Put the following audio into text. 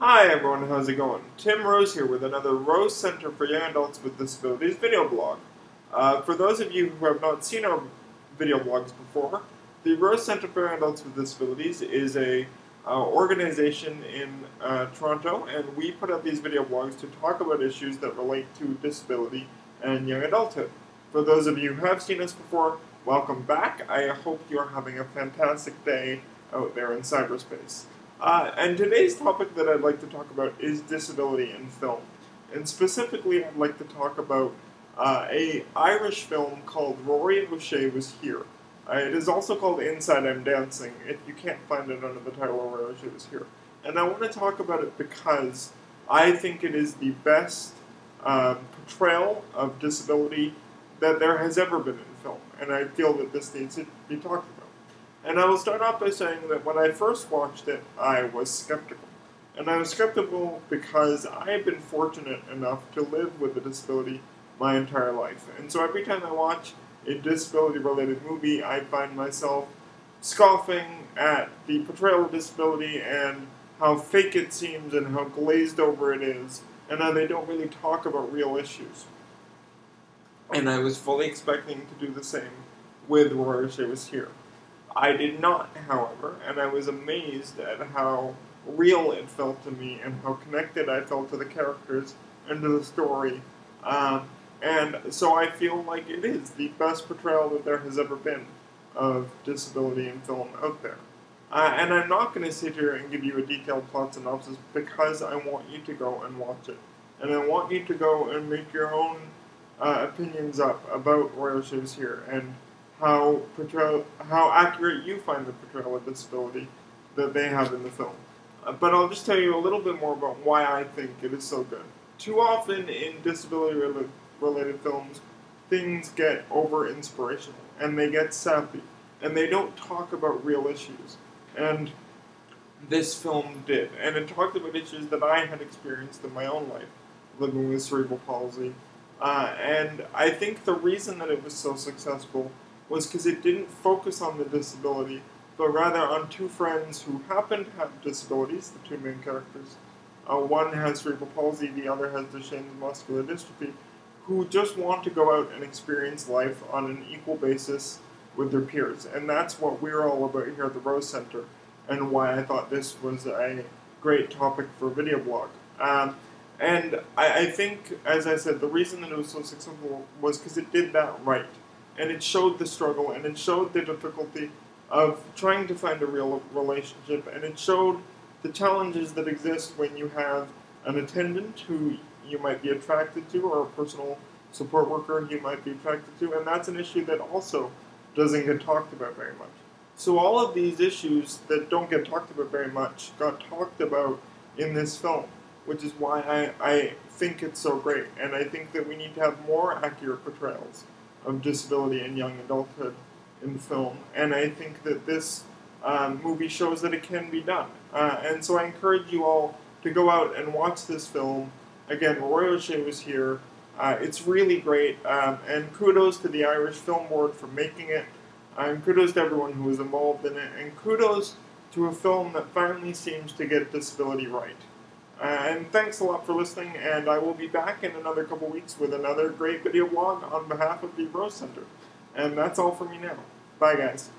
Hi everyone, how's it going? Tim Rose here with another Rose Center for Young Adults with Disabilities video blog. For those of you who have not seen our video blogs before, the Rose Center for Young Adults with Disabilities is a organization in Toronto, and we put out these video blogs to talk about issues that relate to disability and young adulthood. For those of you who have seen us before, welcome back. I hope you're having a fantastic day out there in cyberspace. And today's topic that I'd like to talk about is disability in film. And specifically, I'd like to talk about a Irish film called Rory and O'Shea Was Here. It is also called Inside I'm Dancing, if you can't find it under the title Rory and O'Shea Was Here. And I want to talk about it because I think it is the best portrayal of disability that there has ever been in film. And I feel that this needs to be talked about. And I will start off by saying that when I first watched it, I was skeptical. And I was skeptical because I have been fortunate enough to live with a disability my entire life. And so every time I watch a disability-related movie, I find myself scoffing at the portrayal of disability and how fake it seems and how glazed over it is, and how they don't really talk about real issues. And I was fully expecting to do the same with Rory O'Shea Was Here. I did not, however, and I was amazed at how real it felt to me and how connected I felt to the characters and to the story. And so I feel like it is the best portrayal that there has ever been of disability in film out there. And I'm not going to sit here and give you a detailed plot synopsis because I want you to go and watch it. And I want you to go and make your own opinions up about Rory O'Shea Was Here and how accurate you find the portrayal of disability that they have in the film. But I'll just tell you a little bit more about why I think it is so good. Too often in disability-related films, things get over-inspirational, and they get sappy, and they don't talk about real issues. And this film did, and it talked about issues that I had experienced in my own life, living with cerebral palsy. And I think the reason that it was so successful was because it didn't focus on the disability, but rather on two friends who happen to have disabilities, the two main characters. One has cerebral palsy, the other has Duchenne's muscular dystrophy, who just want to go out and experience life on an equal basis with their peers. And that's what we're all about here at the Rose Center, and why I thought this was a great topic for a video blog. And I think, as I said, the reason that it was so successful was because it did that right. And it showed the struggle, and it showed the difficulty of trying to find a real relationship, and it showed the challenges that exist when you have an attendant who you might be attracted to, or a personal support worker you might be attracted to, and that's an issue that also doesn't get talked about very much. So all of these issues that don't get talked about very much got talked about in this film, which is why I think it's so great, and I think that we need to have more accurate portrayals of disability and young adulthood in film, and I think that this movie shows that it can be done. And so I encourage you all to go out and watch this film. Again, Rory O'Shea Was Here. It's really great, and kudos to the Irish Film Board for making it, and kudos to everyone who was involved in it, and kudos to a film that finally seems to get disability right. And thanks a lot for listening, and I will be back in another couple weeks with another great video blog on behalf of the Rose Center. And that's all for me now. Bye, guys.